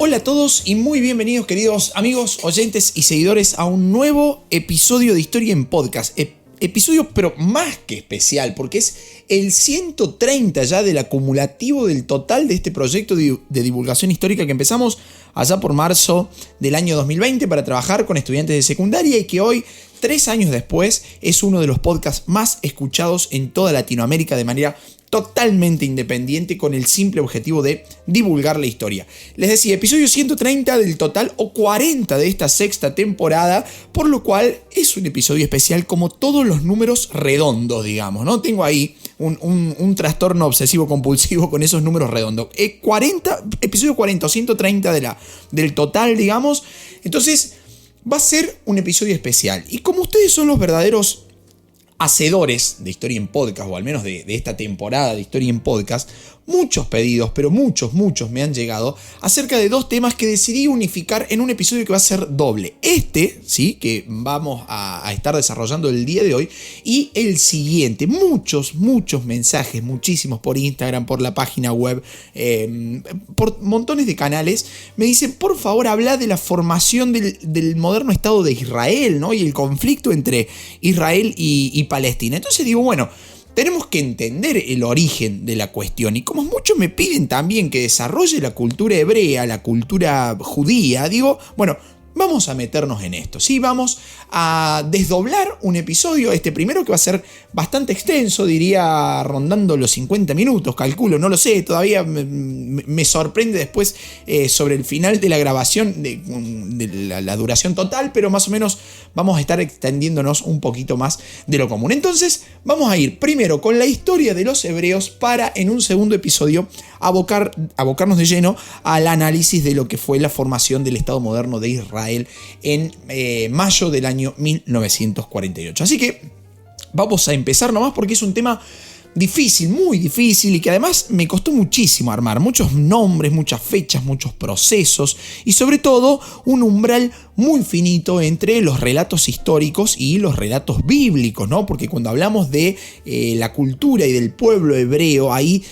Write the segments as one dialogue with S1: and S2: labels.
S1: Hola a todos y muy bienvenidos, queridos amigos, oyentes y seguidores, a un nuevo episodio de Historia en Podcast. Episodio pero más que especial, porque es el 130 ya del acumulativo del total de este proyecto de divulgación histórica que empezamos allá por marzo del año 2020 para trabajar con estudiantes de secundaria y que hoy, 3 años después, es uno de los podcasts más escuchados en toda Latinoamérica de manera totalmente independiente, con el simple objetivo de divulgar la historia. Les decía, episodio 130 del total o 40 de esta sexta temporada, por lo cual es un episodio especial como todos los números redondos, digamos, ¿no? Tengo ahí un trastorno obsesivo compulsivo con esos números redondos. 40, episodio 40 o 130 del total, digamos. Entonces va a ser un episodio especial. Y como ustedes son los verdaderos hacedores de Historia en Podcast, o al menos de esta temporada de Historia en Podcast, muchos pedidos, pero muchos me han llegado acerca de 2 temas que decidí unificar en un episodio que va a ser doble. Sí, que vamos a estar desarrollando el día de hoy, y el siguiente. Muchos mensajes, muchísimos por Instagram, por la página web, por montones de canales, me dicen, por favor, habla de la formación del moderno Estado de Israel, ¿no? Y el conflicto entre Israel y Palestina. Entonces digo, bueno, tenemos que entender el origen de la cuestión, y como muchos me piden también que desarrolle la cultura hebrea, la cultura judía, digo, bueno, vamos a meternos en esto, ¿sí? Vamos a desdoblar un episodio, este primero que va a ser bastante extenso, diría rondando los 50 minutos, calculo, no lo sé, todavía me sorprende después sobre el final de la grabación de la duración total, pero más o menos vamos a estar extendiéndonos un poquito más de lo común. Entonces vamos a ir primero con la historia de los hebreos para en un segundo episodio abocarnos de lleno al análisis de lo que fue la formación del Estado moderno de Israel en mayo del año 1948. Así que vamos a empezar nomás porque es un tema difícil, muy difícil, y que además me costó muchísimo armar. Muchos nombres, muchas fechas, muchos procesos y sobre todo un umbral muy finito entre los relatos históricos y los relatos bíblicos, ¿no? Porque cuando hablamos de la cultura y del pueblo hebreo, ahí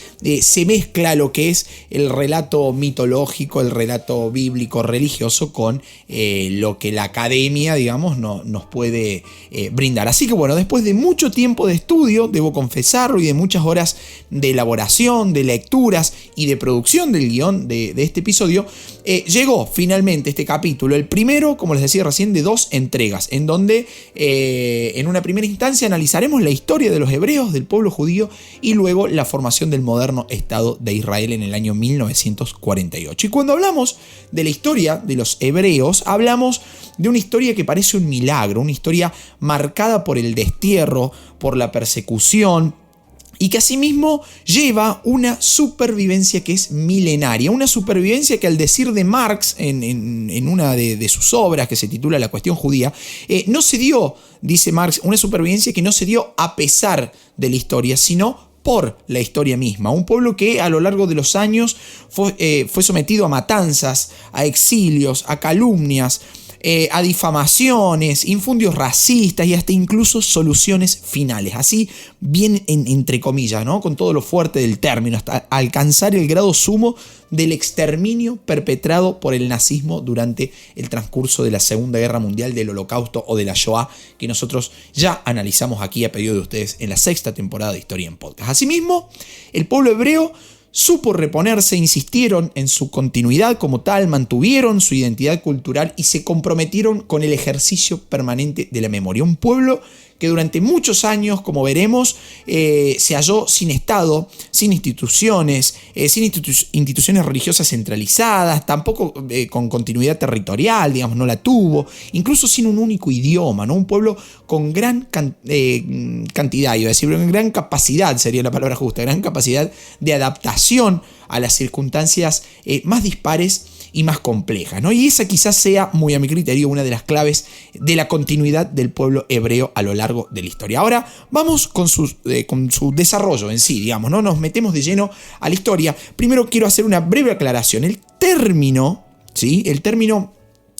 S1: se mezcla lo que es el relato mitológico, el relato bíblico religioso con lo que la academia, digamos, nos puede brindar. Así que bueno, después de mucho tiempo de estudio, debo confesarlo, y de muchas horas de elaboración, de lecturas y de producción del guión de este episodio, llegó finalmente este capítulo, el primero, como les decía recién, de 2 entregas, en donde en una primera instancia analizaremos la historia de los hebreos, del pueblo judío, y luego la formación del moderno Estado de Israel en el año 1948. Y cuando hablamos de la historia de los hebreos, hablamos de una historia que parece un milagro, una historia marcada por el destierro, por la persecución, y que asimismo lleva una supervivencia que es milenaria, una supervivencia que, al decir de Marx en una de sus obras que se titula La cuestión judía, no se dio, dice Marx, una supervivencia que no se dio a pesar de la historia, sino por la historia misma. Un pueblo que a lo largo de los años fue sometido a matanzas, a exilios, a calumnias, a difamaciones, infundios racistas y hasta incluso soluciones finales, así bien entre comillas, ¿no? Con todo lo fuerte del término, hasta alcanzar el grado sumo del exterminio perpetrado por el nazismo durante el transcurso de la Segunda Guerra Mundial, del Holocausto o de la Shoah, que nosotros ya analizamos aquí a pedido de ustedes en la sexta temporada de Historia en Podcast. Asimismo, el pueblo hebreo supo reponerse, insistieron en su continuidad como tal, mantuvieron su identidad cultural y se comprometieron con el ejercicio permanente de la memoria. Un pueblo que durante muchos años, como veremos, se halló sin Estado, sin instituciones, sin instituciones religiosas centralizadas, tampoco con continuidad territorial, digamos, no la tuvo, incluso sin un único idioma, ¿no? Un pueblo con gran cantidad, iba a decir, gran capacidad, sería la palabra justa, gran capacidad de adaptación a las circunstancias más dispares y más complejas, ¿no? Y esa quizás sea, muy a mi criterio, una de las claves de la continuidad del pueblo hebreo a lo largo de la historia. Ahora vamos con su desarrollo en sí, digamos, ¿no? Nos metemos de lleno a la historia. Primero quiero hacer una breve aclaración. El término, ¿sí? El término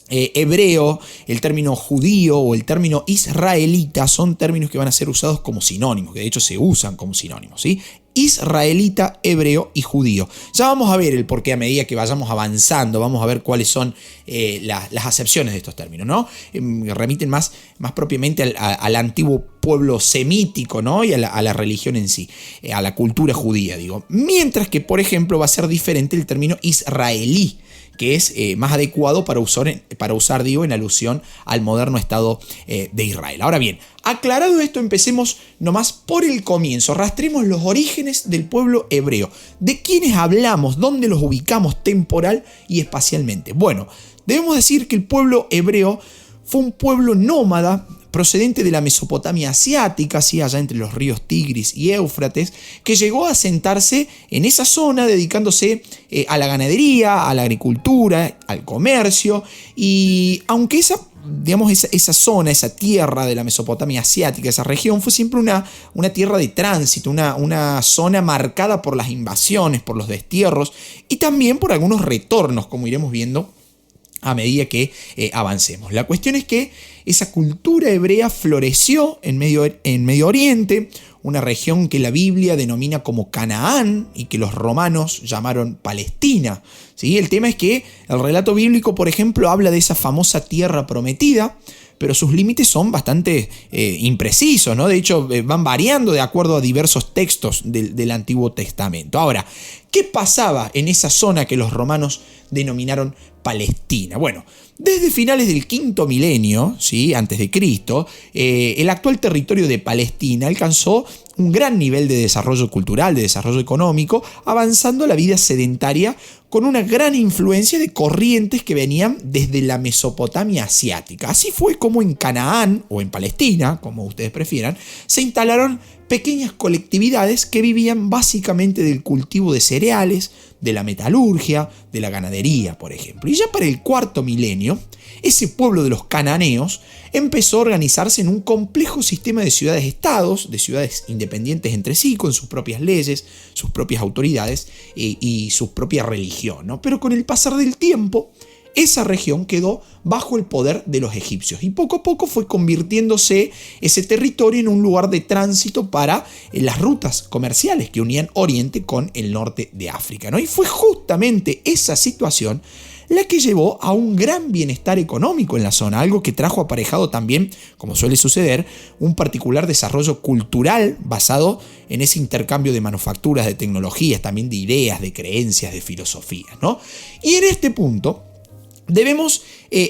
S1: hebreo, el término judío o el término israelita son términos que van a ser usados como sinónimos, que de hecho se usan como sinónimos, ¿sí? israelita, hebreo y judío. Ya vamos a ver el porqué a medida que vayamos avanzando, vamos a ver cuáles son las acepciones de estos términos, ¿no? Remiten más propiamente al antiguo pueblo semítico, ¿no? Y a la religión en sí, a la cultura judía, digo. Mientras que, por ejemplo, va a ser diferente el término israelí, que es más adecuado para usar, digo, en alusión al moderno Estado de Israel. Ahora bien, aclarado esto, empecemos nomás por el comienzo. Rastremos los orígenes del pueblo hebreo. ¿De quiénes hablamos? ¿Dónde los ubicamos temporal y espacialmente? Bueno, debemos decir que el pueblo hebreo fue un pueblo nómada procedente de la Mesopotamia asiática, ¿sí? Allá entre los ríos Tigris y Éufrates, que llegó a asentarse en esa zona dedicándose a la ganadería, a la agricultura, al comercio, y aunque esa zona, esa tierra de la Mesopotamia asiática, esa región, fue siempre una tierra de tránsito, una zona marcada por las invasiones, por los destierros y también por algunos retornos, como iremos viendo a medida que avancemos. La cuestión es que esa cultura hebrea floreció en Medio Oriente, una región que la Biblia denomina como Canaán y que los romanos llamaron Palestina, ¿sí? El tema es que el relato bíblico, por ejemplo, habla de esa famosa tierra prometida, pero sus límites son bastante imprecisos, ¿no? De hecho, van variando de acuerdo a diversos textos del Antiguo Testamento. Ahora, ¿qué pasaba en esa zona que los romanos denominaron Palestina? Bueno, desde finales del quinto milenio, ¿sí? Antes de Cristo, el actual territorio de Palestina alcanzó un gran nivel de desarrollo cultural, de desarrollo económico, avanzando la vida sedentaria con una gran influencia de corrientes que venían desde la Mesopotamia asiática. Así fue como en Canaán, o en Palestina, como ustedes prefieran, se instalaron pequeñas colectividades que vivían básicamente del cultivo de cereales, de la metalurgia, de la ganadería, por ejemplo. Y ya para el cuarto milenio, ese pueblo de los cananeos empezó a organizarse en un complejo sistema de ciudades-estados, de ciudades independientes entre sí, con sus propias leyes, sus propias autoridades y su propia religión, ¿no? Pero con el pasar del tiempo, esa región quedó bajo el poder de los egipcios y poco a poco fue convirtiéndose ese territorio en un lugar de tránsito para las rutas comerciales que unían Oriente con el norte de África, ¿no? Y fue justamente esa situación la que llevó a un gran bienestar económico en la zona, algo que trajo aparejado también, como suele suceder, un particular desarrollo cultural basado en ese intercambio de manufacturas, de tecnologías, también de ideas, de creencias, de filosofías, ¿no? Y en este punto debemos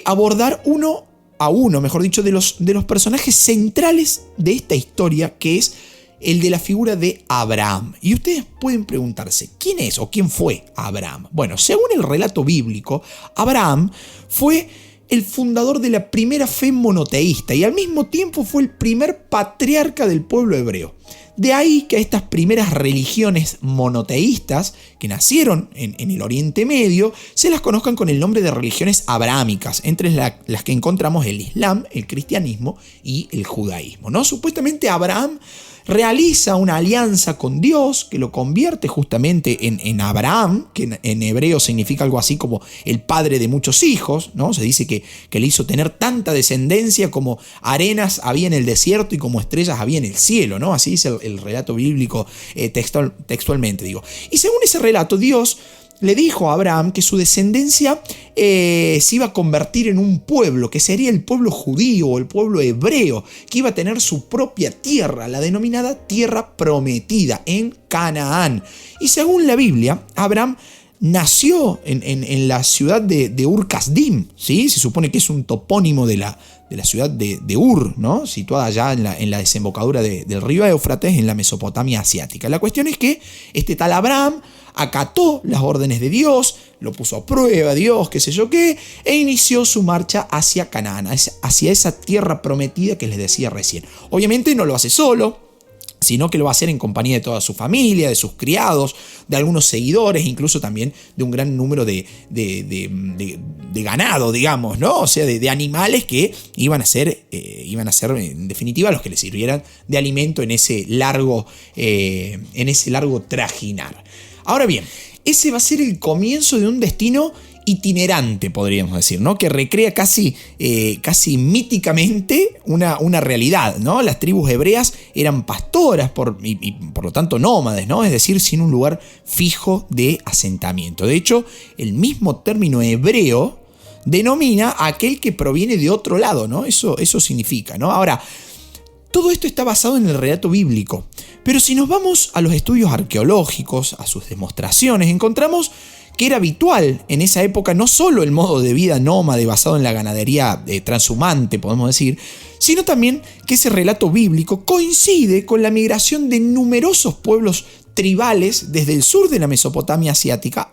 S1: abordar uno a uno, mejor dicho, de los personajes centrales de esta historia, que es el de la figura de Abraham. Y ustedes pueden preguntarse, ¿quién es o quién fue Abraham? Bueno, según el relato bíblico, Abraham fue el fundador de la primera fe monoteísta y al mismo tiempo fue el primer patriarca del pueblo hebreo. De ahí que a estas primeras religiones monoteístas que nacieron en el Oriente Medio se las conozcan con el nombre de religiones abrahámicas, entre las que encontramos el Islam, el cristianismo y el judaísmo, ¿no? Supuestamente Abraham realiza una alianza con Dios que lo convierte justamente en Abraham, que en hebreo significa algo así como el padre de muchos hijos, ¿no? Se dice que le hizo tener tanta descendencia como arenas había en el desierto y como estrellas había en el cielo, ¿no? Así dice el relato bíblico textualmente, digo. Y según ese relato, Dios le dijo a Abraham que su descendencia se iba a convertir en un pueblo, que sería el pueblo judío o el pueblo hebreo, que iba a tener su propia tierra, la denominada tierra prometida en Canaán. Y según la Biblia, Abraham nació en la ciudad de Ur-Kasdim, ¿sí? Se supone que es un topónimo de la ciudad de Ur, ¿no? Situada allá en la desembocadura del río Éufrates, en la Mesopotamia asiática. La cuestión es que este tal Abraham acató las órdenes de Dios, lo puso a prueba Dios, qué sé yo qué, e inició su marcha hacia Canaán, hacia esa tierra prometida que les decía recién. Obviamente no lo hace solo, sino que lo va a hacer en compañía de toda su familia, de sus criados, de algunos seguidores, incluso también de un gran número de ganado, digamos, ¿no? O sea, de animales que iban a ser en definitiva los que le sirvieran de alimento en ese largo trajinar. Ahora bien, ese va a ser el comienzo de un destino itinerante, podríamos decir, ¿no? Que recrea casi míticamente una realidad, ¿no? Las tribus hebreas eran pastoras y por lo tanto nómades, ¿no? Es decir, sin un lugar fijo de asentamiento. De hecho, el mismo término hebreo denomina a aquel que proviene de otro lado, ¿no? Eso significa, ¿no? Ahora, todo esto está basado en el relato bíblico, pero si nos vamos a los estudios arqueológicos, a sus demostraciones, encontramos que era habitual en esa época no solo el modo de vida nómade basado en la ganadería transhumante, podemos decir, sino también que ese relato bíblico coincide con la migración de numerosos pueblos tribales desde el sur de la Mesopotamia asiática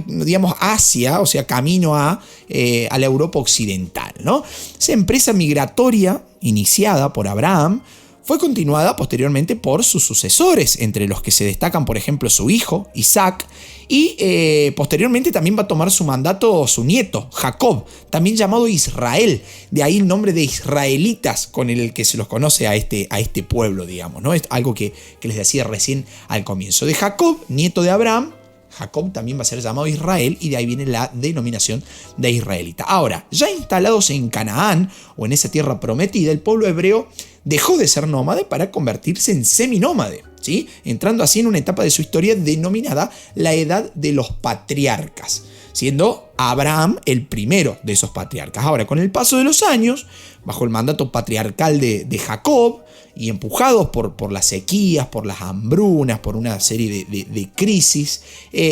S1: digamos, Asia, o sea, camino a la Europa occidental, ¿no? Esa empresa migratoria iniciada por Abraham fue continuada posteriormente por sus sucesores, entre los que se destacan, por ejemplo, su hijo, Isaac, y posteriormente también va a tomar su mandato su nieto, Jacob, también llamado Israel, de ahí el nombre de israelitas con el que se los conoce a este pueblo, digamos, ¿no? Es algo que les decía recién al comienzo. De Jacob, nieto de Abraham, Jacob también va a ser llamado Israel y de ahí viene la denominación de israelita. Ahora, ya instalados en Canaán o en esa tierra prometida, el pueblo hebreo dejó de ser nómade para convertirse en seminómade, ¿sí? Entrando así en una etapa de su historia denominada la Edad de los Patriarcas, siendo Abraham el primero de esos patriarcas. Ahora, con el paso de los años, bajo el mandato patriarcal de Jacob, y empujados por las sequías, por las hambrunas, por una serie de crisis,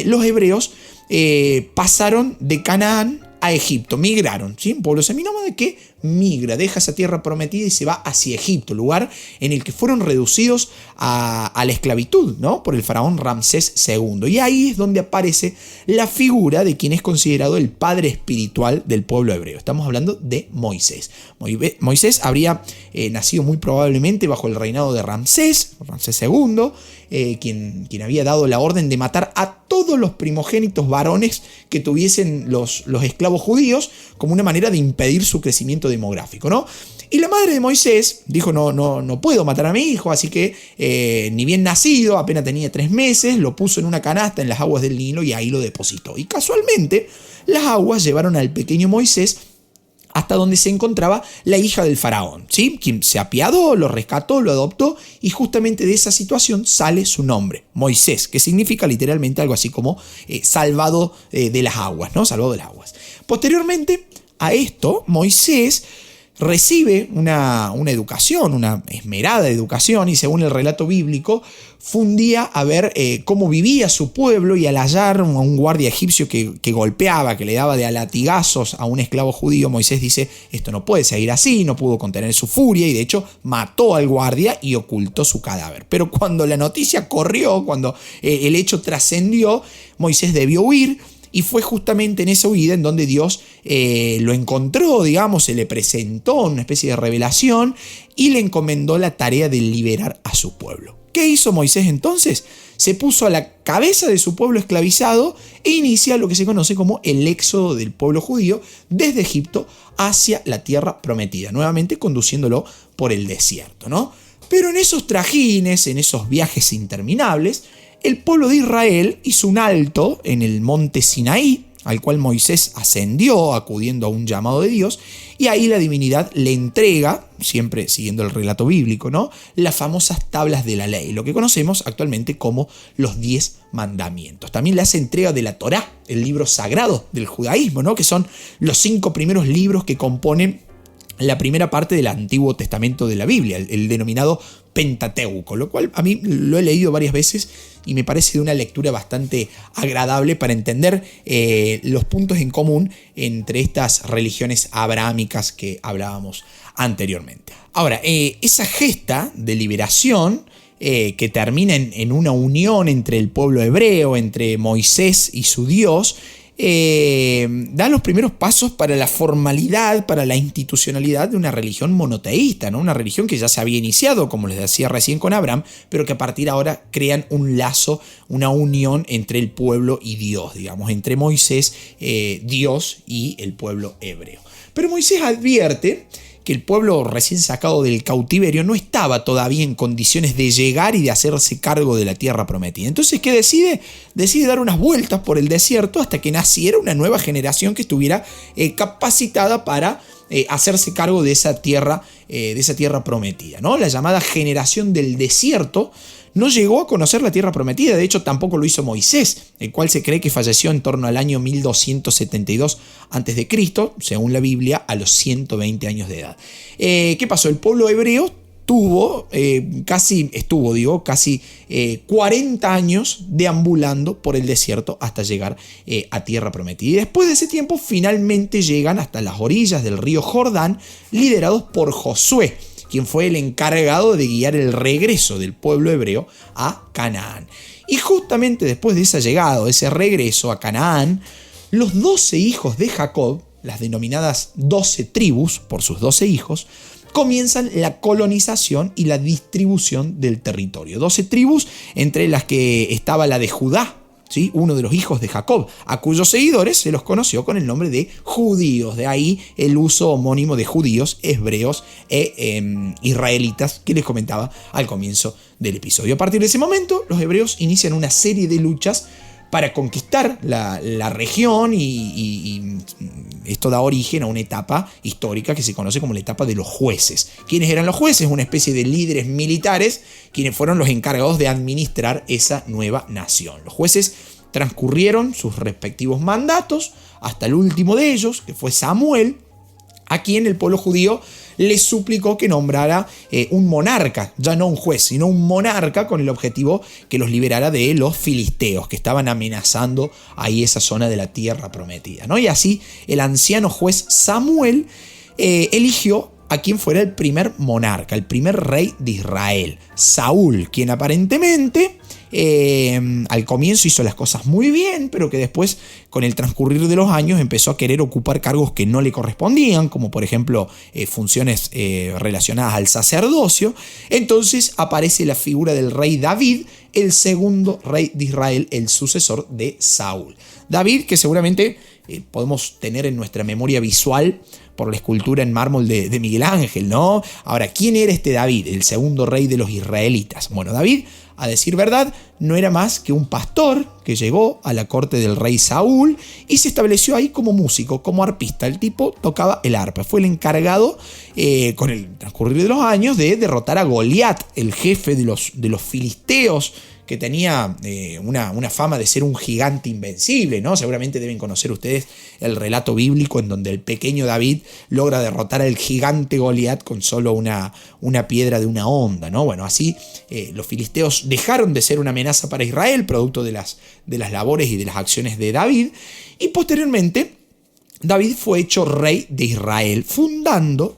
S1: los hebreos pasaron de Canaán a Egipto, migraron, ¿sí? Un pueblo seminómade que migra, deja esa tierra prometida y se va hacia Egipto, lugar en el que fueron reducidos a la esclavitud, ¿no? Por el faraón Ramsés II. Y ahí es donde aparece la figura de quien es considerado el padre espiritual del pueblo hebreo. Estamos hablando de Moisés. Moisés habría nacido muy probablemente bajo el reinado de Ramsés II, quien había dado la orden de matar a todos los primogénitos varones que tuviesen los esclavos judíos como una manera de impedir su crecimiento demográfico, ¿no? Y la madre de Moisés dijo, no puedo matar a mi hijo, así que ni bien nacido, apenas tenía 3 meses, lo puso en una canasta en las aguas del Nilo y ahí lo depositó. Y casualmente las aguas llevaron al pequeño Moisés hasta donde se encontraba la hija del faraón, ¿sí? Quien se apiadó, lo rescató, lo adoptó, y justamente de esa situación sale su nombre, Moisés, que significa literalmente algo así como salvado de las aguas, ¿no? Salvado de las aguas. Posteriormente a esto, Moisés recibe una educación, una esmerada educación, y según el relato bíblico, fue un día a ver cómo vivía su pueblo, y al hallar a un guardia egipcio que golpeaba, que le daba de a latigazos a un esclavo judío, Moisés dice, esto no puede seguir así, no pudo contener su furia, y de hecho mató al guardia y ocultó su cadáver. Pero cuando la noticia corrió, cuando el hecho trascendió, Moisés debió huir. Y fue justamente en esa huida en donde Dios lo encontró, digamos, se le presentó una especie de revelación y le encomendó la tarea de liberar a su pueblo. ¿Qué hizo Moisés entonces? Se puso a la cabeza de su pueblo esclavizado e inicia lo que se conoce como el éxodo del pueblo judío desde Egipto hacia la tierra prometida, nuevamente conduciéndolo por el desierto, ¿no? Pero en esos trajines, en esos viajes interminables, el pueblo de Israel hizo un alto en el monte Sinaí, al cual Moisés ascendió acudiendo a un llamado de Dios, y ahí la divinidad le entrega, siempre siguiendo el relato bíblico, ¿no?, las famosas tablas de la ley, lo que conocemos actualmente como los 10 mandamientos. También le hace entrega de la Torá, el libro sagrado del judaísmo, ¿no?, que son los 5 primeros libros que componen la primera parte del Antiguo Testamento de la Biblia, el denominado Pentateuco, lo cual a mí lo he leído varias veces y me parece de una lectura bastante agradable para entender los puntos en común entre estas religiones abrahámicas que hablábamos anteriormente. Ahora, esa gesta de liberación que termina en una unión entre el pueblo hebreo, entre Moisés y su Dios, da los primeros pasos para la formalidad, para la institucionalidad de una religión monoteísta, ¿no? Una religión que ya se había iniciado, como les decía recién con Abraham, pero que a partir de ahora crean un lazo, una unión entre el pueblo y Dios, digamos, entre Moisés, Dios y el pueblo hebreo. Pero Moisés advierte que el pueblo recién sacado del cautiverio no estaba todavía en condiciones de llegar y de hacerse cargo de la tierra prometida. Entonces, ¿qué decide? Decide dar unas vueltas por el desierto hasta que naciera una nueva generación que estuviera capacitada para hacerse cargo de esa tierra prometida, ¿no? La llamada generación del desierto no llegó a conocer la tierra prometida. De hecho, tampoco lo hizo Moisés, el cual se cree que falleció en torno al año 1272 a.C., según la Biblia, a los 120 años de edad. ¿Qué pasó? El pueblo hebreo estuvo casi 40 años deambulando por el desierto hasta llegar a tierra prometida. Y después de ese tiempo finalmente llegan hasta las orillas del río Jordán, liderados por Josué, quien fue el encargado de guiar el regreso del pueblo hebreo a Canaán. Y justamente después de esa llegada, ese regreso a Canaán, los 12 hijos de Jacob, las denominadas 12 tribus por sus 12 hijos, comienzan la colonización y la distribución del territorio. 12 tribus, entre las que estaba la de Judá, ¿sí? Uno de los hijos de Jacob, a cuyos seguidores se los conoció con el nombre de judíos. De ahí el uso homónimo de judíos, hebreos e israelitas que les comentaba al comienzo del episodio. A partir de ese momento, los hebreos inician una serie de luchas para conquistar la región y esto da origen a una etapa histórica que se conoce como la etapa de los jueces. ¿Quiénes eran los jueces? Una especie de líderes militares quienes fueron los encargados de administrar esa nueva nación. Los jueces transcurrieron sus respectivos mandatos hasta el último de ellos, que fue Samuel, a quien el pueblo judío le suplicó que nombrara un monarca, ya no un juez, sino un monarca, con el objetivo que los liberara de los filisteos que estaban amenazando ahí esa zona de la tierra prometida, ¿no? Y así el anciano juez Samuel eligió a quien fuera el primer monarca, el primer rey de Israel, Saúl, quien aparentemente al comienzo hizo las cosas muy bien, pero que después, con el transcurrir de los años, empezó a querer ocupar cargos que no le correspondían, como por ejemplo funciones relacionadas al sacerdocio. Entonces aparece la figura del rey David, el segundo rey de Israel, el sucesor de Saúl. David, que seguramente podemos tener en nuestra memoria visual por la escultura en mármol de Miguel Ángel, ¿no? Ahora, ¿quién era este David, el segundo rey de los israelitas? Bueno, David, a decir verdad, no era más que un pastor que llegó a la corte del rey Saúl y se estableció ahí como músico, como arpista. El tipo tocaba el arpa. Fue el encargado, con el transcurrir de los años, de derrotar a Goliat, el jefe de los filisteos, que tenía una fama de ser un gigante invencible, ¿no? Seguramente deben conocer ustedes el relato bíblico en donde el pequeño David logra derrotar al gigante Goliat con solo una piedra de una honda, ¿no? Bueno, así los filisteos dejaron de ser una amenaza para Israel, producto de las labores y de las acciones de David, y posteriormente David fue hecho rey de Israel, fundando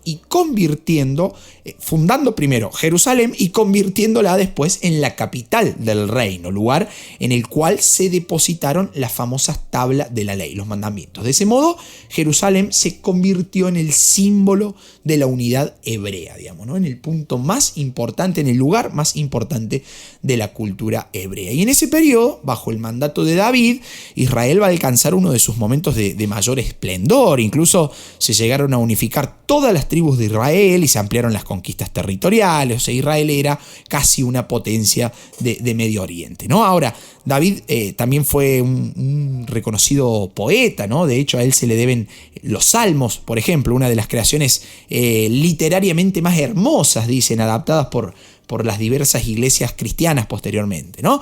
S1: primero Jerusalén y convirtiéndola después en la capital del reino, lugar en el cual se depositaron las famosas tablas de la ley, los mandamientos. De ese modo, Jerusalén se convirtió en el símbolo de la unidad hebrea, digamos, ¿no? En el punto más importante, en el lugar más importante de la cultura hebrea. Y en ese periodo, bajo el mandato de David, Israel va a alcanzar uno de sus momentos de mayor esplendor. Incluso se llegaron a unificar todas las tribus de Israel y se ampliaron las conquistas territoriales. O sea, Israel era casi una potencia de Medio Oriente, ¿no? Ahora, David también fue un reconocido poeta, ¿no? De hecho, a él se le deben los salmos, por ejemplo, una de las creaciones literariamente más hermosas, dicen, adaptadas por las diversas iglesias cristianas posteriormente, ¿no?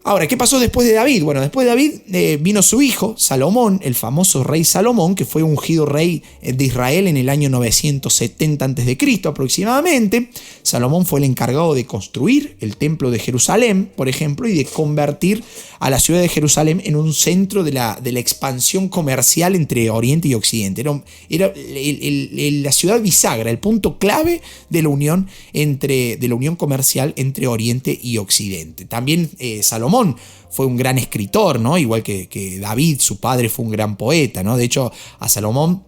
S1: Ahora, ¿qué pasó después de David? Bueno, después de David vino su hijo, Salomón, el famoso rey Salomón, que fue ungido rey de Israel en el año 970 a.C. aproximadamente. Salomón fue el encargado de construir el templo de Jerusalén, por ejemplo, y de convertir a la ciudad de Jerusalén en un centro de la expansión comercial entre Oriente y Occidente. Era la ciudad bisagra, el punto clave de la unión comercial entre Oriente y Occidente. También Salomón fue un gran escritor, ¿no? Igual que David, su padre, fue un gran poeta, ¿no? De hecho, a Salomón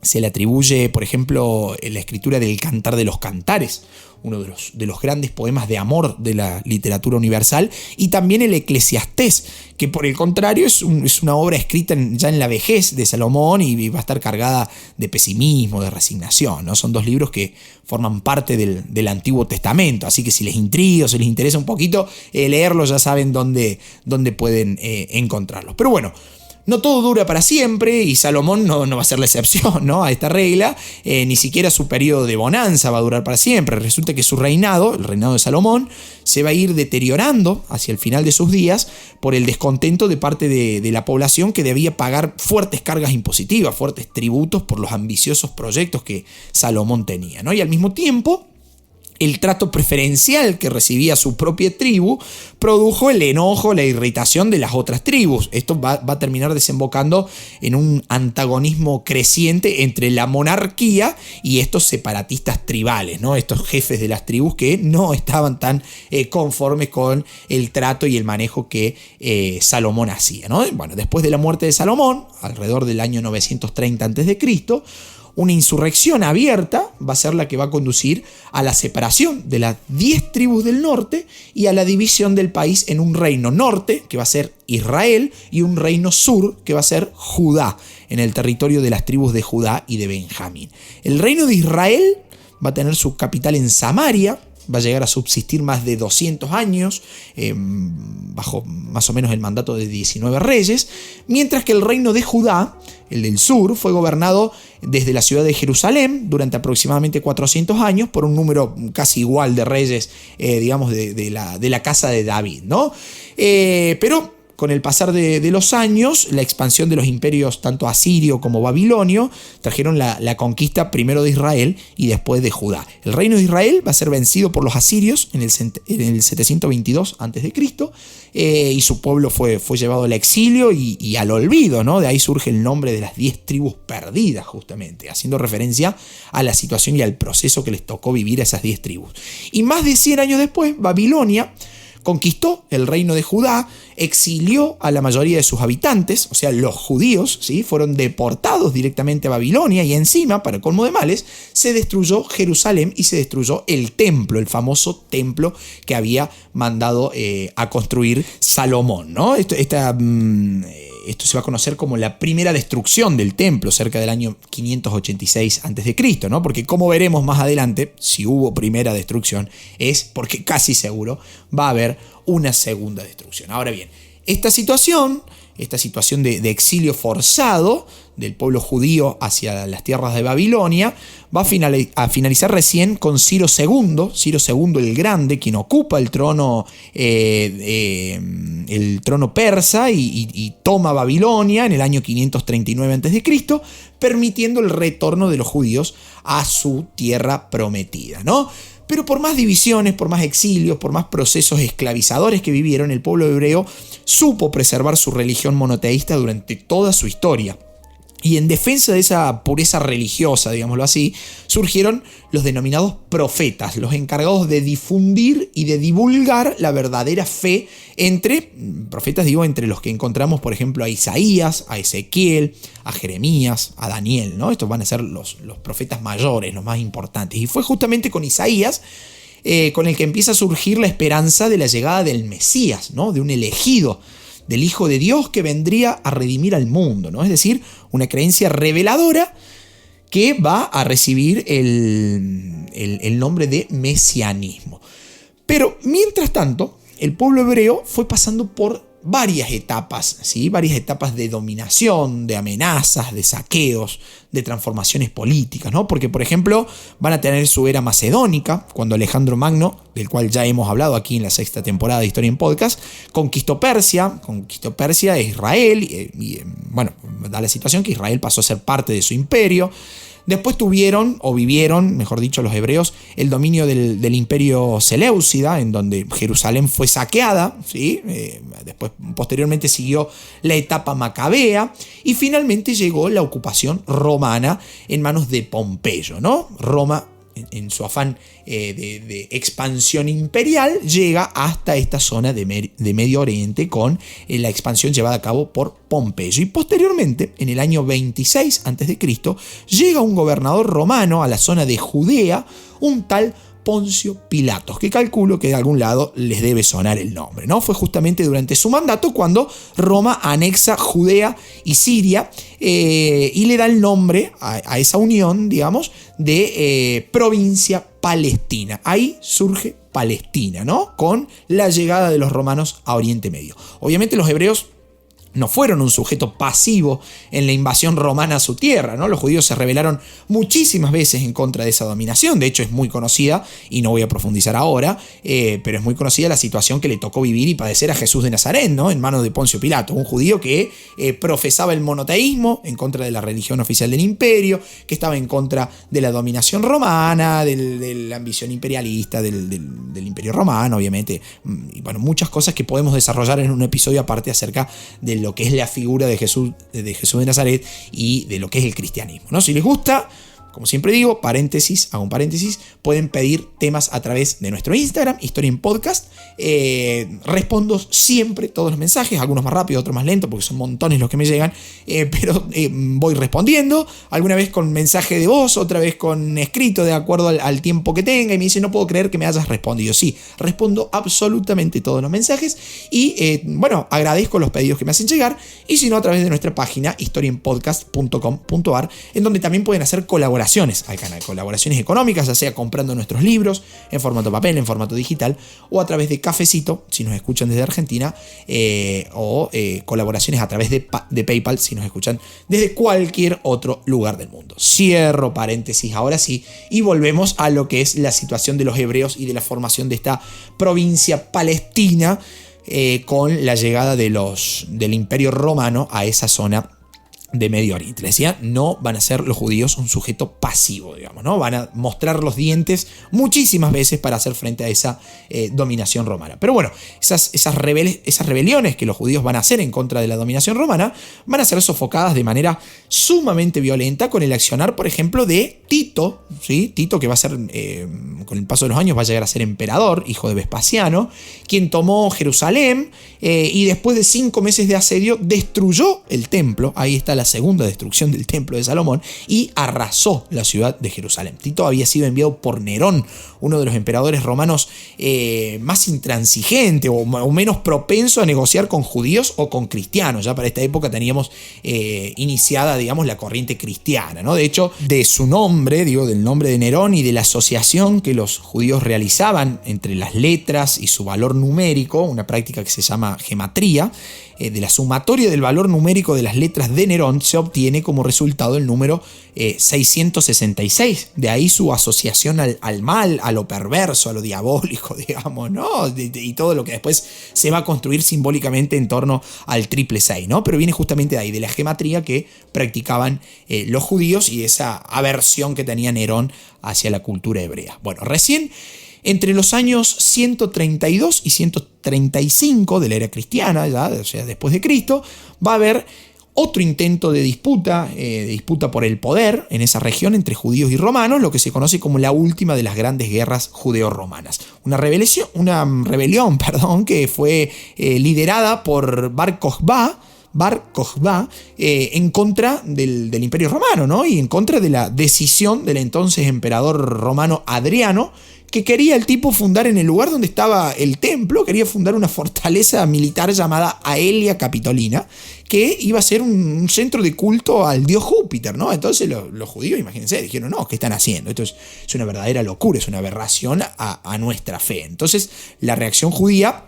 S1: Se le atribuye, por ejemplo, la escritura del Cantar de los Cantares, uno de los grandes poemas de amor de la literatura universal, y también el Eclesiastés, que por el contrario es una obra escrita ya en la vejez de Salomón y va a estar cargada de pesimismo, de resignación, ¿no? Son dos libros que forman parte del Antiguo Testamento, así que si les intriga o si les interesa un poquito leerlos, ya saben dónde pueden encontrarlos. Pero bueno, no todo dura para siempre y Salomón no va a ser la excepción, ¿no?, a esta regla. Ni siquiera su periodo de bonanza va a durar para siempre. Resulta que su reinado, el reinado de Salomón, se va a ir deteriorando hacia el final de sus días por el descontento de parte de la población, que debía pagar fuertes cargas impositivas, fuertes tributos por los ambiciosos proyectos que Salomón tenía, ¿no? Y al mismo tiempo, el trato preferencial que recibía su propia tribu produjo el enojo, la irritación de las otras tribus. Esto va a terminar desembocando en un antagonismo creciente entre la monarquía y estos separatistas tribales, ¿no? Estos jefes de las tribus que no estaban tan conformes con el trato y el manejo que Salomón hacía, ¿no? Bueno, después de la muerte de Salomón, alrededor del año 930 a.C., una insurrección abierta va a ser la que va a conducir a la separación de las 10 tribus del norte y a la división del país en un reino norte, que va a ser Israel, y un reino sur, que va a ser Judá, en el territorio de las tribus de Judá y de Benjamín. El reino de Israel va a tener su capital en Samaria, va a llegar a subsistir más de 200 años, bajo más o menos el mandato de 19 reyes, mientras que el reino de Judá, el del sur, fue gobernado desde la ciudad de Jerusalén durante aproximadamente 400 años por un número casi igual de reyes, digamos, de la casa de David, ¿no? Pero con el pasar de los años, la expansión de los imperios tanto asirio como babilonio trajeron la conquista primero de Israel y después de Judá. El reino de Israel va a ser vencido por los asirios en el 722 a.C. Y su pueblo fue llevado al exilio y al olvido, ¿no? De ahí surge el nombre de las 10 tribus perdidas, justamente, haciendo referencia a la situación y al proceso que les tocó vivir a esas 10 tribus. Y más de 100 años después, Babilonia conquistó el reino de Judá, exilió a la mayoría de sus habitantes, o sea, los judíos, ¿sí?, fueron deportados directamente a Babilonia, y encima, para colmo de males, se destruyó Jerusalén y se destruyó el templo, el famoso templo que había mandado a construir Salomón, ¿no? Esto se va a conocer como la primera destrucción del templo, cerca del año 586 a.C., ¿no? Porque, como veremos más adelante, si hubo primera destrucción, es porque casi seguro va a haber una segunda destrucción. Ahora bien, esta situación de exilio forzado del pueblo judío hacia las tierras de Babilonia va a finalizar recién con Ciro II el Grande, quien ocupa el trono persa y toma Babilonia en el año 539 a.C., permitiendo el retorno de los judíos a su tierra prometida, ¿no? Pero por más divisiones, por más exilios, por más procesos esclavizadores que vivieron, el pueblo hebreo supo preservar su religión monoteísta durante toda su historia. Y en defensa de esa pureza religiosa, digámoslo así, surgieron los denominados profetas, los encargados de difundir y de divulgar la verdadera fe entre los que encontramos, por ejemplo, a Isaías, a Ezequiel, a Jeremías, a Daniel, ¿no? Estos van a ser los profetas mayores, los más importantes. Y fue justamente con Isaías con el que empieza a surgir la esperanza de la llegada del Mesías, ¿no?, de un elegido, del Hijo de Dios que vendría a redimir al mundo, ¿no? Es decir, una creencia reveladora que va a recibir el nombre de mesianismo. Pero, mientras tanto, el pueblo hebreo fue pasando por varias etapas, ¿sí? Varias etapas de dominación, de amenazas, de saqueos, de transformaciones políticas, ¿no? Porque, por ejemplo, van a tener su era macedónica, cuando Alejandro Magno, del cual ya hemos hablado aquí en la 6ª temporada de Historia en Podcast, conquistó Persia e Israel, bueno, da la situación que Israel pasó a ser parte de su imperio. Después vivieron, mejor dicho, los hebreos, el dominio del imperio seleucida, en donde Jerusalén fue saqueada, ¿sí? Posteriormente siguió la etapa macabea, y finalmente llegó la ocupación romana en manos de Pompeyo, ¿no? Roma en su afán de expansión imperial, llega hasta esta zona de Medio Oriente con la expansión llevada a cabo por Pompeyo. Y posteriormente, en el año 26 a.C., llega un gobernador romano a la zona de Judea, un tal Poncio Pilatos, que calculo que de algún lado les debe sonar el nombre, ¿no? Fue justamente durante su mandato cuando Roma anexa Judea y Siria y le da el nombre a esa unión, digamos, de provincia palestina. Ahí surge Palestina, ¿no? Con la llegada de los romanos a Oriente Medio. Obviamente los hebreos no fueron un sujeto pasivo en la invasión romana a su tierra, ¿no? Los judíos se rebelaron muchísimas veces en contra de esa dominación. De hecho, es muy conocida, y no voy a profundizar ahora, pero es muy conocida la situación que le tocó vivir y padecer a Jesús de Nazaret, ¿no? En manos de Poncio Pilato, un judío que profesaba el monoteísmo en contra de la religión oficial del imperio, que estaba en contra de la dominación romana, de la ambición imperialista del imperio romano, obviamente. Y bueno, muchas cosas que podemos desarrollar en un episodio aparte acerca de lo que es la figura de Jesús de Nazaret y de lo que es el cristianismo, ¿no? Si les gusta, como siempre digo, hago un paréntesis, pueden pedir temas a través de nuestro Instagram, Historia en Podcast. Respondo siempre todos los mensajes, algunos más rápido, otros más lento, porque son montones los que me llegan, pero voy respondiendo, alguna vez con mensaje de voz, otra vez con escrito, de acuerdo al tiempo que tenga, y me dice, no puedo creer que me hayas respondido. Sí, respondo absolutamente todos los mensajes, y bueno, agradezco los pedidos que me hacen llegar, y si no, a través de nuestra página, historienpodcast.com.ar, en donde también pueden hacer colaboraciones al canal, colaboraciones económicas, ya sea comprando nuestros libros en formato papel, en formato digital, o a través de Cafecito, si nos escuchan desde Argentina, o colaboraciones a través de PayPal, si nos escuchan desde cualquier otro lugar del mundo. Cierro paréntesis ahora sí, y volvemos a lo que es la situación de los hebreos y de la formación de esta provincia palestina, con la llegada del Imperio Romano a esa zona de Medio Oriente. Les decía, no van a ser los judíos un sujeto pasivo, digamos, ¿no? Van a mostrar los dientes muchísimas veces para hacer frente a esa dominación romana. Pero bueno, esas rebeliones que los judíos van a hacer en contra de la dominación romana van a ser sofocadas de manera sumamente violenta con el accionar, por ejemplo, de Tito, ¿sí? Tito, que va a ser, con el paso de los años, va a llegar a ser emperador, hijo de Vespasiano, quien tomó Jerusalén y después de 5 meses de asedio destruyó el templo. Ahí está la segunda destrucción del templo de Salomón, y arrasó la ciudad de Jerusalén. Tito había sido enviado por Nerón, uno de los emperadores romanos más intransigente o menos propenso a negociar con judíos o con cristianos. Ya para esta época teníamos iniciada, digamos, la corriente cristiana, ¿no? De hecho, de su nombre, del nombre de Nerón y de la asociación que los judíos realizaban entre las letras y su valor numérico, una práctica que se llama gematría, de la sumatoria del valor numérico de las letras de Nerón se obtiene como resultado el número 666. De ahí su asociación al mal, a lo perverso, a lo diabólico, digamos, ¿no? Y todo lo que después se va a construir simbólicamente en torno al 666, ¿no? Pero viene justamente de ahí, de la gematría que practicaban los judíos y esa aversión que tenía Nerón hacia la cultura hebrea. Bueno, recién entre los años 132 y 135 de la era cristiana, o sea, después de Cristo, va a haber otro intento de disputa por el poder en esa región entre judíos y romanos, lo que se conoce como la última de las grandes guerras judeo-romanas. Una rebelión, que fue liderada por Bar Kokhba en contra del Imperio Romano, ¿no? Y en contra de la decisión del entonces emperador romano Adriano, que quería el tipo fundar en el lugar donde estaba el templo, quería fundar una fortaleza militar llamada Aelia Capitolina, que iba a ser un centro de culto al dios Júpiter, ¿no? Entonces los judíos, imagínense, dijeron, no, ¿qué están haciendo? Esto es una verdadera locura, es una aberración a nuestra fe. Entonces la reacción judía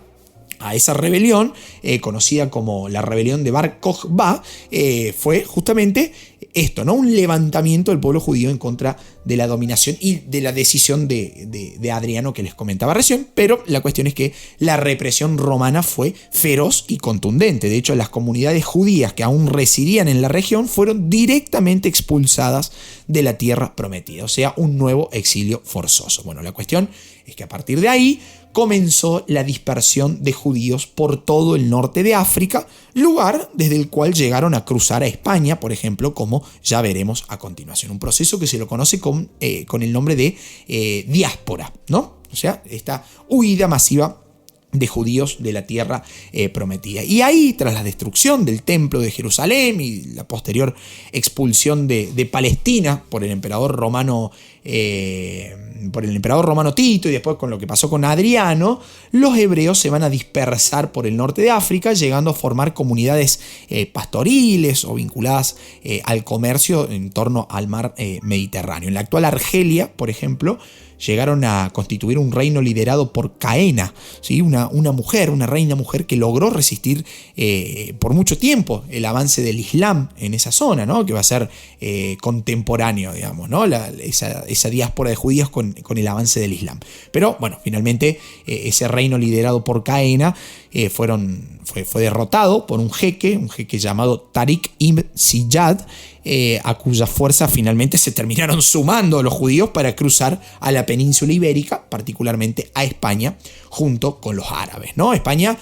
S1: a esa rebelión, conocida como la rebelión de Bar Kokhba, fue justamente esto, ¿no? Un levantamiento del pueblo judío en contra de la dominación y de la decisión de Adriano que les comentaba recién, pero la cuestión es que la represión romana fue feroz y contundente. De hecho, las comunidades judías que aún residían en la región fueron directamente expulsadas de la tierra prometida, o sea, un nuevo exilio forzoso. Bueno, la cuestión es que a partir de ahí comenzó la dispersión de judíos por todo el norte de África, lugar desde el cual llegaron a cruzar a España, por ejemplo, como ya veremos a continuación. Un proceso que se lo conoce con el nombre de diáspora, ¿no? O sea, esta huida masiva de judíos de la tierra prometida. Y ahí, tras la destrucción del templo de Jerusalén y la posterior expulsión de Palestina por el emperador romano Tito, y después con lo que pasó con Adriano, los hebreos se van a dispersar por el norte de África, llegando a formar comunidades pastoriles o vinculadas al comercio en torno al mar Mediterráneo. En la actual Argelia, por ejemplo, llegaron a constituir un reino liderado por Caena, ¿sí? una reina mujer que logró resistir por mucho tiempo el avance del Islam en esa zona, ¿no? Que va a ser contemporáneo, digamos, ¿no? Esa diáspora de judíos con el avance del Islam. Pero bueno, finalmente ese reino liderado por Caena fue derrotado por un jeque llamado Tariq ibn Ziyad, a cuya fuerza finalmente se terminaron sumando los judíos para cruzar a la península ibérica, particularmente a España, junto con los árabes, ¿no? España,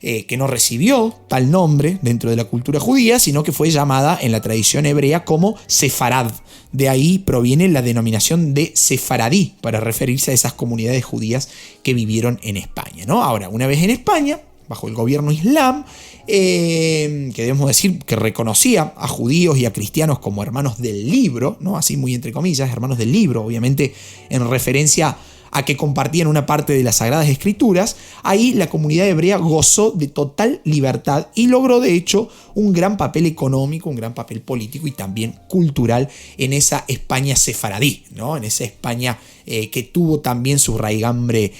S1: que no recibió tal nombre dentro de la cultura judía, sino que fue llamada en la tradición hebrea como Sefarad. De ahí proviene la denominación de sefaradí, para referirse a esas comunidades judías que vivieron en España, ¿no? Ahora, una vez en España, bajo el gobierno islam, que debemos decir que reconocía a judíos y a cristianos como hermanos del libro, ¿no? Así muy entre comillas, hermanos del libro, obviamente en referencia a que compartían una parte de las Sagradas Escrituras, ahí la comunidad hebrea gozó de total libertad y logró de hecho un gran papel económico, un gran papel político y también cultural en esa España sefaradí, ¿no? En esa España que tuvo también su raigambre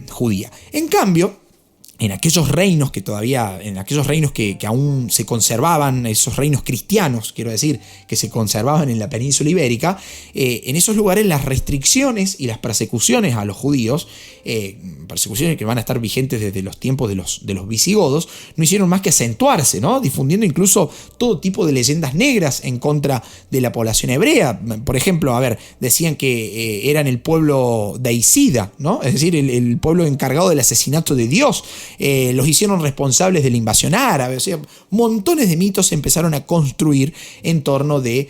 S1: judía. En cambio, en aquellos reinos que aún se conservaban, esos reinos cristianos, quiero decir, que se conservaban en la península ibérica, en esos lugares las restricciones y las persecuciones a los judíos, persecuciones que van a estar vigentes desde los tiempos de los visigodos, no hicieron más que acentuarse, ¿no? Difundiendo incluso todo tipo de leyendas negras en contra de la población hebrea. Por ejemplo, decían que eran el pueblo deicida, ¿no? Es decir, el pueblo encargado del asesinato de Dios. Los hicieron responsables de la invasión árabe, o sea, montones de mitos se empezaron a construir en torno de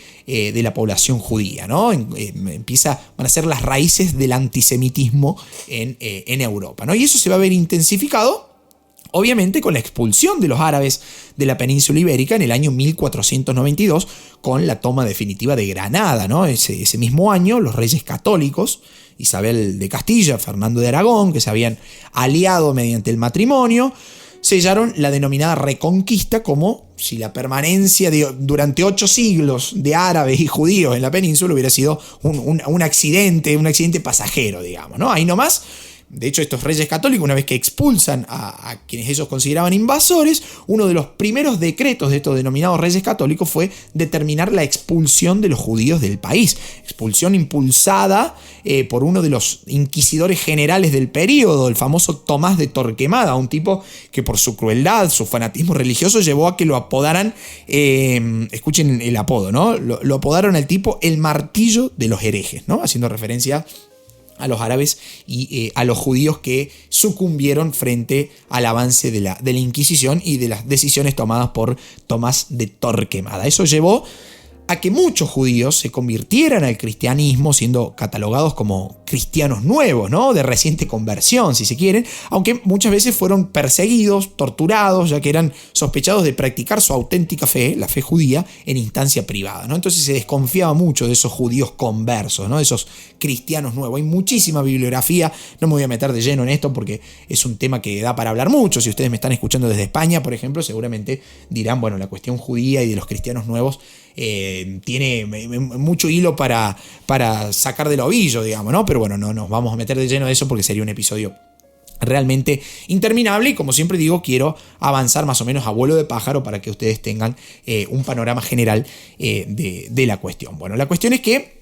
S1: la población judía, ¿no? Van a ser las raíces del antisemitismo en Europa, ¿no? Y eso se va a ver intensificado, obviamente, con la expulsión de los árabes de la península ibérica en el año 1492, con la toma definitiva de Granada, ¿no? Ese mismo año, los reyes católicos, Isabel de Castilla, Fernando de Aragón, que se habían aliado mediante el matrimonio, sellaron la denominada Reconquista, como si la permanencia durante 8 siglos de árabes y judíos en la península hubiera sido un accidente pasajero, digamos, ¿no? Ahí nomás. De hecho, estos reyes católicos, una vez que expulsan a quienes ellos consideraban invasores, uno de los primeros decretos de estos denominados reyes católicos fue determinar la expulsión de los judíos del país. Expulsión impulsada por uno de los inquisidores generales del período, el famoso Tomás de Torquemada, un tipo que por su crueldad, su fanatismo religioso, llevó a que lo apodaran, escuchen el apodo, ¿no? Lo apodaron al tipo el martillo de los herejes, ¿no? Haciendo referencia a los árabes y a los judíos que sucumbieron frente al avance de la Inquisición y de las decisiones tomadas por Tomás de Torquemada. Eso llevó a que muchos judíos se convirtieran al cristianismo, siendo catalogados como cristianos nuevos, ¿no? De reciente conversión, si se quieren, aunque muchas veces fueron perseguidos, torturados, ya que eran sospechados de practicar su auténtica fe, la fe judía, en instancia privada, ¿no? Entonces se desconfiaba mucho de esos judíos conversos, ¿no? De esos cristianos nuevos. Hay muchísima bibliografía, no me voy a meter de lleno en esto porque es un tema que da para hablar mucho. Si ustedes me están escuchando desde España, por ejemplo, seguramente dirán, bueno, la cuestión judía y de los cristianos nuevos tiene mucho hilo para sacar del ovillo, digamos, ¿no? Pero bueno, no nos vamos a meter de lleno de eso porque sería un episodio realmente interminable y, como siempre digo, quiero avanzar más o menos a vuelo de pájaro para que ustedes tengan un panorama general de la cuestión. Bueno, la cuestión es que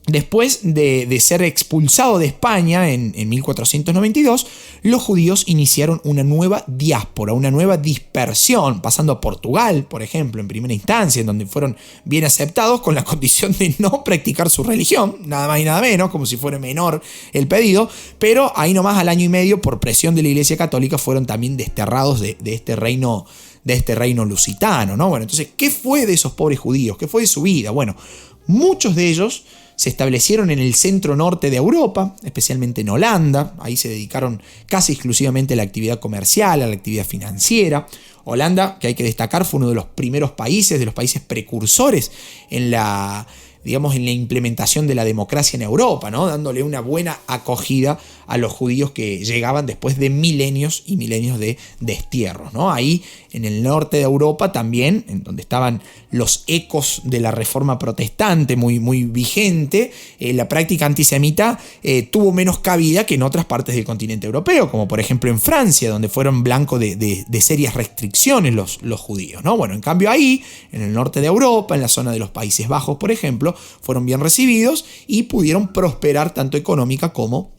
S1: Después de ser expulsado de España en 1492, los judíos iniciaron una nueva diáspora, una nueva dispersión, pasando a Portugal, por ejemplo, en primera instancia, en donde fueron bien aceptados con la condición de no practicar su religión, nada más y nada menos, como si fuera menor el pedido, pero ahí nomás al año y medio, por presión de la Iglesia Católica, fueron también desterrados de este reino lusitano, ¿no? Bueno, entonces, ¿qué fue de esos pobres judíos? ¿Qué fue de su vida? Bueno, muchos de ellos se establecieron en el centro norte de Europa, especialmente en Holanda. Ahí se dedicaron casi exclusivamente a la actividad comercial, a la actividad financiera. Holanda, que hay que destacar, fue uno de los primeros países, de los países precursores en la implementación de la democracia en Europa, ¿no? Dándole una buena acogida a los judíos que llegaban después de milenios y milenios de destierros, ¿no? Ahí en el norte de Europa también, en donde estaban los ecos de la reforma protestante muy, muy vigente, la práctica antisemita tuvo menos cabida que en otras partes del continente europeo, como por ejemplo en Francia, donde fueron blanco de serias restricciones los judíos, ¿no? Bueno, en cambio ahí, en el norte de Europa, en la zona de los Países Bajos, por ejemplo, fueron bien recibidos y pudieron prosperar tanto económica como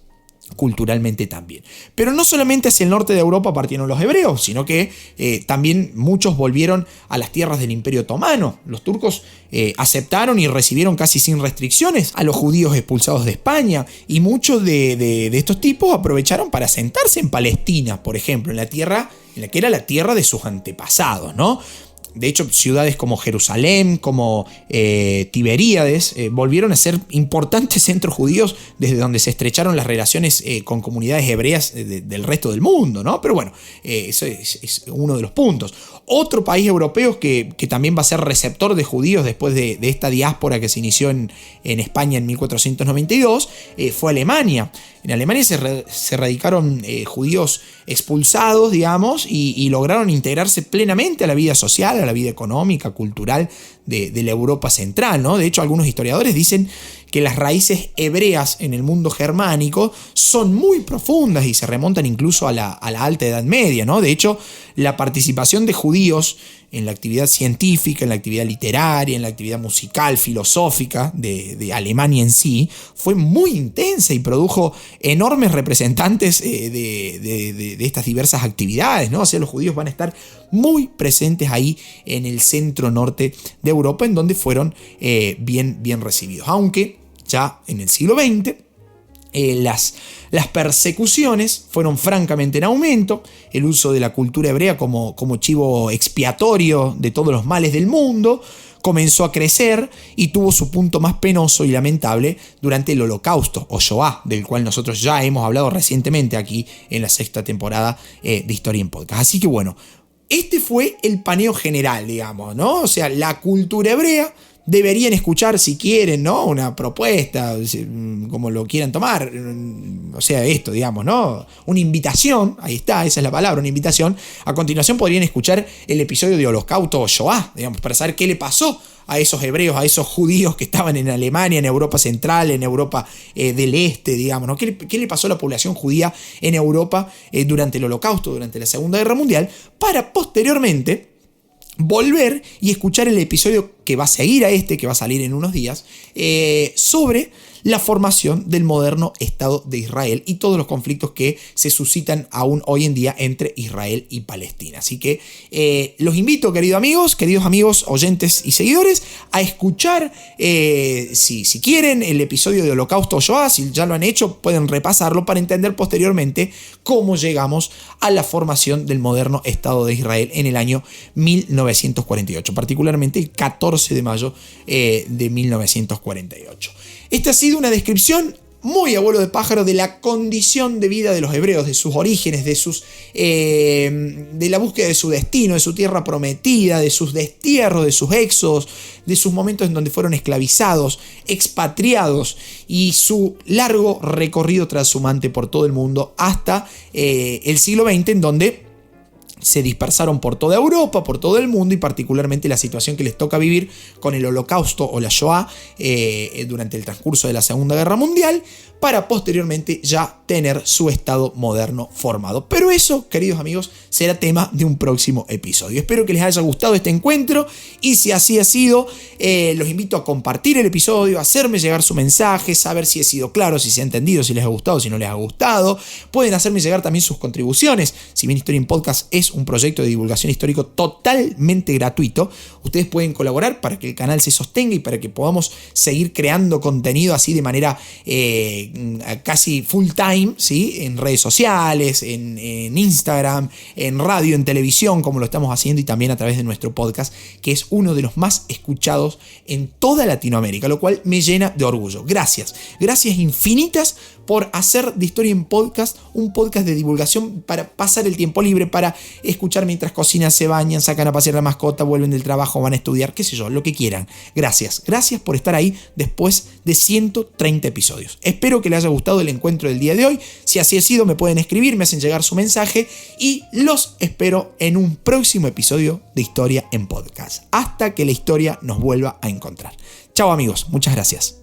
S1: culturalmente también. Pero no solamente hacia el norte de Europa partieron los hebreos, sino que también muchos volvieron a las tierras del Imperio Otomano. Los turcos aceptaron y recibieron casi sin restricciones a los judíos expulsados de España, y muchos de estos tipos aprovecharon para asentarse en Palestina, por ejemplo, en la que era la tierra de sus antepasados, ¿no? De hecho, ciudades como Jerusalén, como Tiberíades, volvieron a ser importantes centros judíos desde donde se estrecharon las relaciones con comunidades hebreas del resto del mundo, ¿no? Pero bueno, eso es uno de los puntos. Otro país europeo que también va a ser receptor de judíos después de esta diáspora que se inició en España en 1492 fue Alemania. En Alemania se radicaron judíos expulsados, digamos, y lograron integrarse plenamente a la vida social, a la vida económica, cultural de la Europa central, ¿no? De hecho, algunos historiadores dicen que las raíces hebreas en el mundo germánico son muy profundas y se remontan incluso a la Alta Edad Media, ¿no? De hecho, la participación de judíos en la actividad científica, en la actividad literaria, en la actividad musical, filosófica de Alemania en sí, fue muy intensa y produjo enormes representantes de estas diversas actividades, ¿no? O sea, los judíos van a estar muy presentes ahí en el centro norte de Europa, en donde fueron bien recibidos. Aunque ya en el siglo XX, las persecuciones fueron francamente en aumento. El uso de la cultura hebrea como chivo expiatorio de todos los males del mundo comenzó a crecer y tuvo su punto más penoso y lamentable durante el Holocausto o Shoah, del cual nosotros ya hemos hablado recientemente aquí en la 6ª temporada de Historia en Podcast. Así que bueno, este fue el paneo general, digamos, ¿no? O sea, la cultura hebrea. Deberían escuchar, si quieren, ¿no? Una propuesta, como lo quieran tomar. O sea, esto, digamos, ¿no? Una invitación, ahí está, esa es la palabra, una invitación. A continuación podrían escuchar el episodio de Holocausto o Shoah, digamos, para saber qué le pasó a esos hebreos, a esos judíos que estaban en Alemania, en Europa Central, en Europa del Este, digamos, ¿no? ¿Qué le pasó a la población judía en Europa durante el Holocausto, durante la Segunda Guerra Mundial? Para posteriormente volver y escuchar el episodio que va a seguir a que va a salir en unos días, sobre la formación del moderno Estado de Israel y todos los conflictos que se suscitan aún hoy en día entre Israel y Palestina. Así que los invito, queridos amigos, oyentes y seguidores, a escuchar, si quieren, el episodio de Holocausto o Shoah. Si ya lo han hecho, pueden repasarlo para entender posteriormente cómo llegamos a la formación del moderno Estado de Israel en el año 1948, particularmente el 14 de mayo de 1948. Esta ha sido una descripción muy a vuelo de pájaro de la condición de vida de los hebreos, de sus orígenes, de la búsqueda de su destino, de su tierra prometida, de sus destierros, de sus éxodos, de sus momentos en donde fueron esclavizados, expatriados, y su largo recorrido trashumante por todo el mundo hasta el siglo XX, en donde se dispersaron por toda Europa, por todo el mundo, y particularmente la situación que les toca vivir con el Holocausto o la Shoah durante el transcurso de la Segunda Guerra Mundial, para posteriormente ya tener su estado moderno formado. Pero eso, queridos amigos, será tema de un próximo episodio. Espero que les haya gustado este encuentro y si así ha sido, los invito a compartir el episodio, a hacerme llegar su mensaje, saber si he sido claro, si se ha entendido, si les ha gustado, si no les ha gustado. Pueden hacerme llegar también sus contribuciones. Si bien Historia en Podcast es un proyecto de divulgación histórico totalmente gratuito, ustedes pueden colaborar para que el canal se sostenga y para que podamos seguir creando contenido así de manera casi full time, ¿sí? En redes sociales, en Instagram, en radio, en televisión, como lo estamos haciendo, y también a través de nuestro podcast, que es uno de los más escuchados en toda Latinoamérica, lo cual me llena de orgullo. Gracias infinitas por hacer de Historia en Podcast un podcast de divulgación para pasar el tiempo libre, para escuchar mientras cocinan, se bañan, sacan a pasear la mascota, vuelven del trabajo, van a estudiar, qué sé yo, lo que quieran. Gracias por estar ahí después de 130 episodios. Espero que les haya gustado el encuentro del día de hoy. Si así ha sido, me pueden escribir, me hacen llegar su mensaje y los espero en un próximo episodio de Historia en Podcast. Hasta que la historia nos vuelva a encontrar. Chao amigos, muchas gracias.